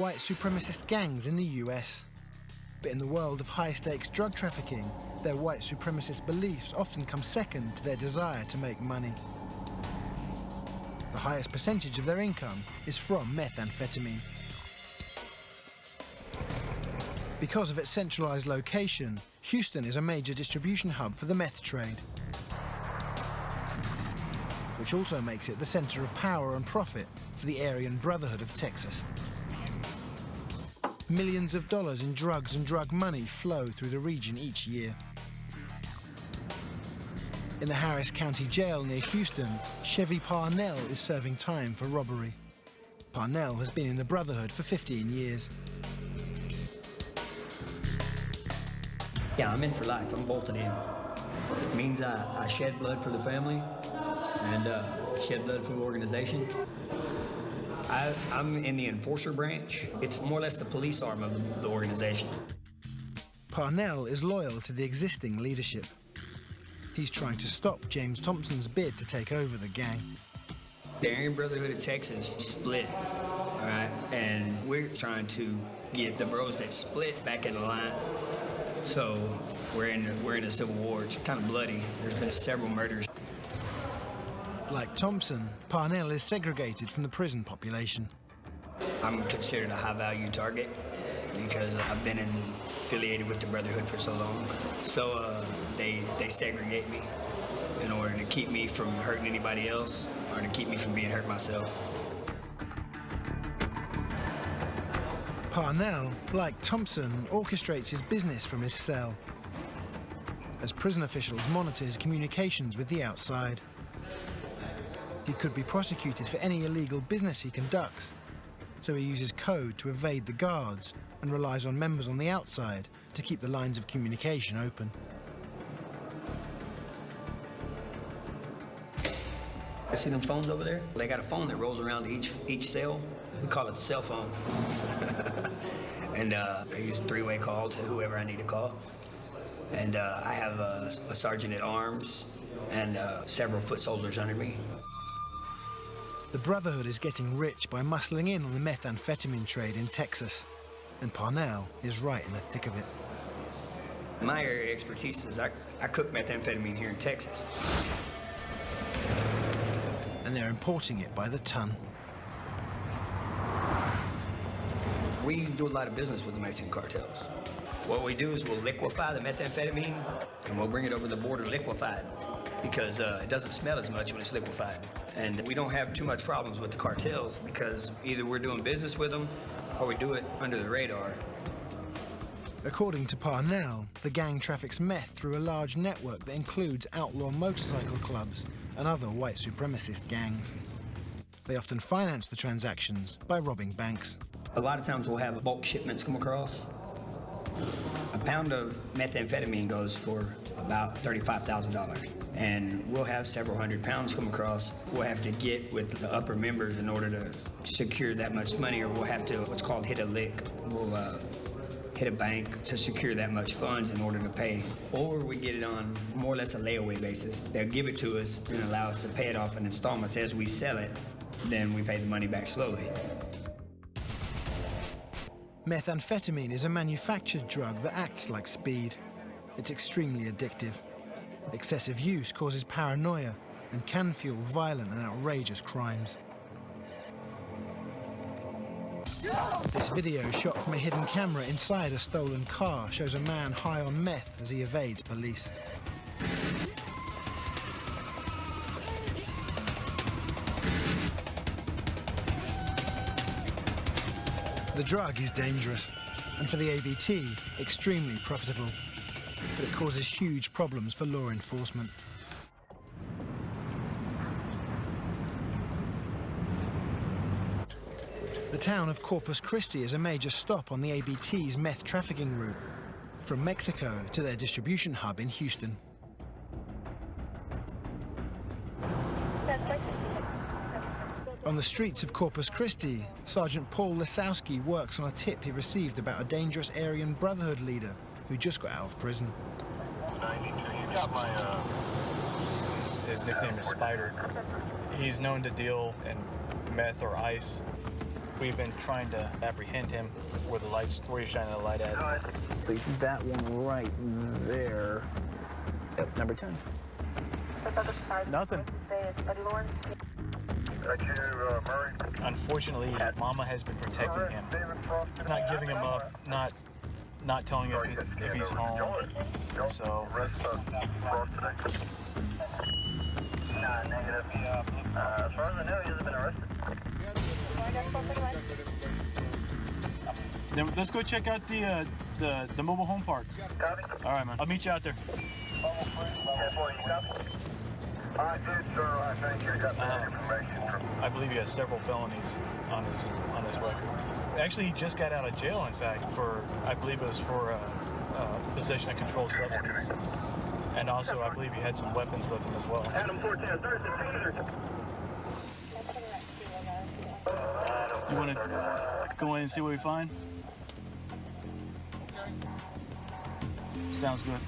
white supremacist gangs in the US. But in the world of high-stakes drug trafficking, their white supremacist beliefs often come second to their desire to make money. The highest percentage of their income is from methamphetamine. Because of its centralized location, Houston is a major distribution hub for the meth trade, which also makes it the center of power and profit for the Aryan Brotherhood of Texas. Millions of dollars in drugs and drug money flow through the region each year. In the Harris County Jail near Houston, Chevy Parnell is serving time for robbery. Parnell has been in the Brotherhood for 15 years. Yeah, I'm in for life. I'm bolted in. It means I shed blood for the family and shed blood for the organization. I'm in the enforcer branch. It's more or less the police arm of the organization. Parnell is loyal to the existing leadership. He's trying to stop James Thompson's bid to take over the gang. The Aryan Brotherhood of Texas split, all right? And we're trying to get the bros that split back in the line. So we're in a civil war. It's kind of bloody. There's been several murders. Like Thompson, Parnell is segregated from the prison population. I'm considered a high-value target because I've been affiliated with the Brotherhood for so long. So they segregate me in order to keep me from hurting anybody else or to keep me from being hurt myself. Parnell, like Thompson, orchestrates his business from his cell, as prison officials monitor his communications with the outside. He could be prosecuted for any illegal business he conducts, so he uses code to evade the guards and relies on members on the outside to keep the lines of communication open. I see them phones over there? They got a phone that rolls around to each cell. We call it the cell phone. And I use a three-way call to whoever I need to call. And I have a sergeant at arms and several foot soldiers under me. The Brotherhood is getting rich by muscling in on the methamphetamine trade in Texas, and Parnell is right in the thick of it. My area of expertise is I cook methamphetamine here in Texas. And they're importing it by the ton. We do a lot of business with the Mexican cartels. What we do is we'll liquefy the methamphetamine and we'll bring it over the border liquefied because it doesn't smell as much when it's liquefied. And we don't have too much problems with the cartels because either we're doing business with them or we do it under the radar. According to Parnell, the gang traffics meth through a large network that includes outlaw motorcycle clubs and other white supremacist gangs. They often finance the transactions by robbing banks. A lot of times we'll have bulk shipments come across. A pound of methamphetamine goes for about $35,000. And we'll have several hundred pounds come across. We'll have to get with the upper members in order to secure that much money, or we'll have to what's called hit a lick. We'll hit a bank to secure that much funds in order to pay. Or we get it on more or less a layaway basis. They'll give it to us and allow us to pay it off in installments. As we sell it, then we pay the money back slowly. Methamphetamine is a manufactured drug that acts like speed. It's extremely addictive. Excessive use causes paranoia and can fuel violent and outrageous crimes. This video, shot from a hidden camera inside a stolen car, shows a man high on meth as he evades police. The drug is dangerous, and for the ABT, extremely profitable. But it causes huge problems for law enforcement. The town of Corpus Christi is a major stop on the ABT's meth trafficking route, from Mexico to their distribution hub in Houston. On the streets of Corpus Christi, Sergeant Paul Lesowski works on a tip he received about a dangerous Aryan Brotherhood leader who just got out of prison. 92, you got my, His nickname is Spider. He's known to deal in meth or ice. We've been trying to apprehend him where he's shining the light at. See that one right there. Yep, number 10. Nothing. Murray. Unfortunately, Mama has been protecting him, not giving him up, not telling him if he's home. So. Negative. As far as I know, he hasn't been arrested. Then let's go check out the mobile home parks. Copy. All right, man. I'll meet you out there. I think you got that information from. I believe he has several felonies on his record. Actually, he just got out of jail, in fact, I believe it was for possession of controlled substance. And also, I believe he had some weapons with him as well. Adam 410, You want to go in and see what we find? Sounds good.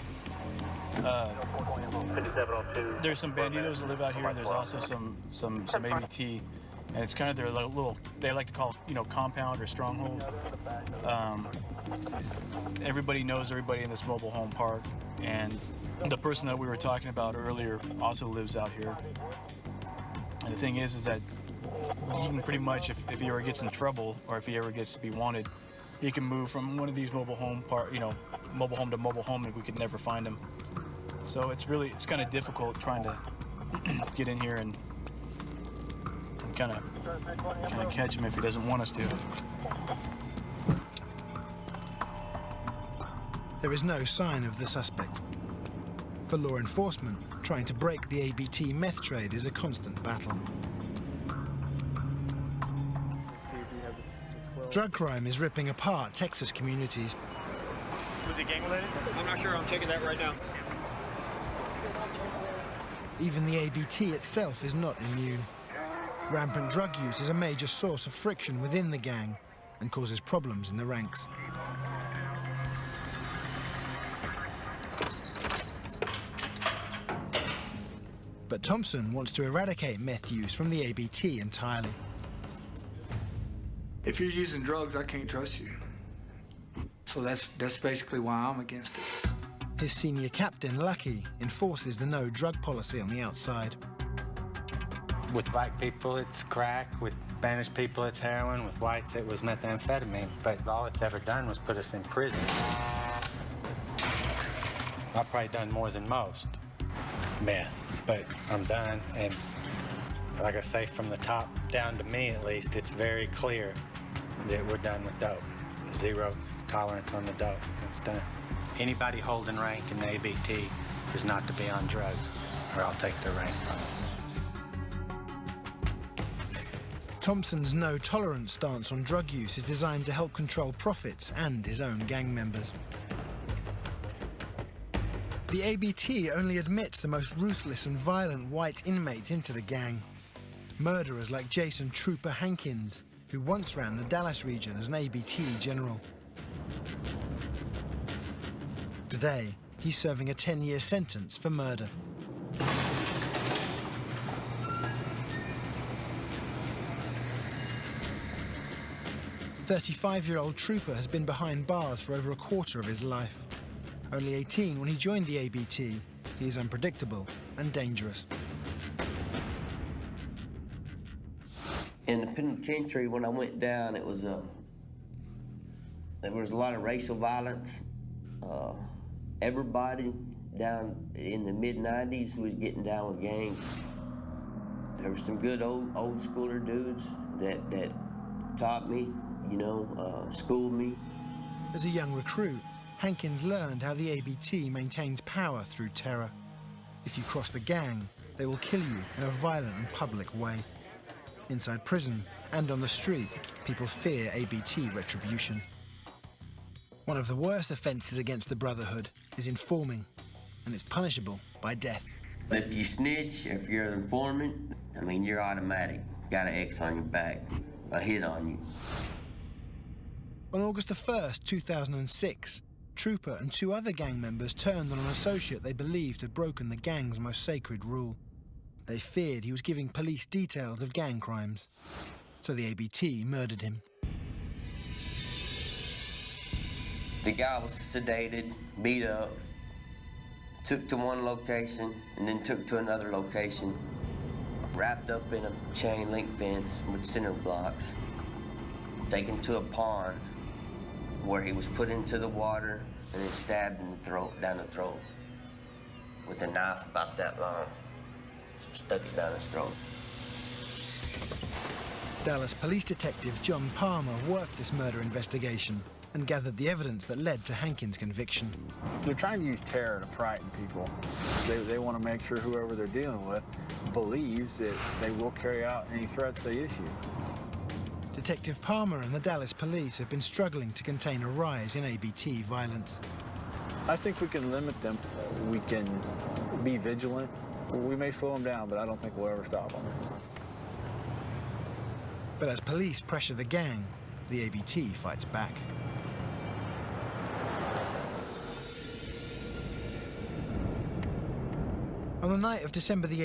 There's some banditos that live out here. There's also some ABT, and it's kind of their little, they like to call, compound or stronghold. Everybody knows everybody in this mobile home park, and the person that we were talking about earlier also lives out here. And the thing is that he can pretty much, if he ever gets in trouble or if he ever gets to be wanted, he can move from one of these mobile home mobile home to mobile home, and we could never find him. So it's kind of difficult trying to get in here and kind of catch him if he doesn't want us to. There is no sign of the suspect. For law enforcement, trying to break the ABT meth trade is a constant battle. Drug crime is ripping apart Texas communities. Was he gang related? I'm not sure. I'm checking that right now. Even the ABT itself is not immune. Rampant drug use is a major source of friction within the gang and causes problems in the ranks. But Thompson wants to eradicate meth use from the ABT entirely. If you're using drugs, I can't trust you. So that's basically why I'm against it. His senior captain, Lucky, enforces the no drug policy on the outside. With black people, it's crack. With Spanish people, it's heroin. With whites, it was methamphetamine. But all it's ever done was put us in prison. I've probably done more than most meth, but I'm done. And like I say, from the top down to me, at least, it's very clear that we're done with dope. Zero tolerance on the dope. It's done. Anybody holding rank in the ABT is not to be on drugs, or I'll take their rank from them. Thompson's no-tolerance stance on drug use is designed to help control profits and his own gang members. The ABT only admits the most ruthless and violent white inmates into the gang. Murderers like Jason Trooper Hankins, who once ran the Dallas region as an ABT general. Today, he's serving a 10-year sentence for murder. 35-year-old Trooper has been behind bars for over a quarter of his life. Only 18 when he joined the ABT, he is unpredictable and dangerous. In the penitentiary, when I went down, there was a lot of racial violence. Everybody down in the mid-90s was getting down with gangs. There were some good old schooler dudes that taught me, schooled me. As a young recruit, Hankins learned how the ABT maintains power through terror. If you cross the gang, they will kill you in a violent and public way. Inside prison and on the street, people fear ABT retribution. One of the worst offences against the Brotherhood is informing, and it's punishable by death. If you snitch, if you're an informant, you're automatic. Got an X on your back, a hit on you. On August the 1st, 2006, Trooper and 2 other gang members turned on an associate they believed had broken the gang's most sacred rule. They feared he was giving police details of gang crimes. so the ABT murdered him. The guy was sedated, beat up, took to one location and then took to another location, wrapped up in a chain link fence with cinder blocks, taken to a pond where he was put into the water and then stabbed in the throat, down the throat, with a knife about that long, stuck it down his throat. Dallas police detective John Palmer worked this murder investigation and gathered the evidence that led to Hankins' conviction. They're trying to use terror to frighten people. They want to make sure whoever they're dealing with believes that they will carry out any threats they issue. Detective Palmer and the Dallas police have been struggling to contain a rise in ABT violence. I think we can limit them. We can be vigilant. We may slow them down, but I don't think we'll ever stop them. But as police pressure the gang, the ABT fights back. On the night of December the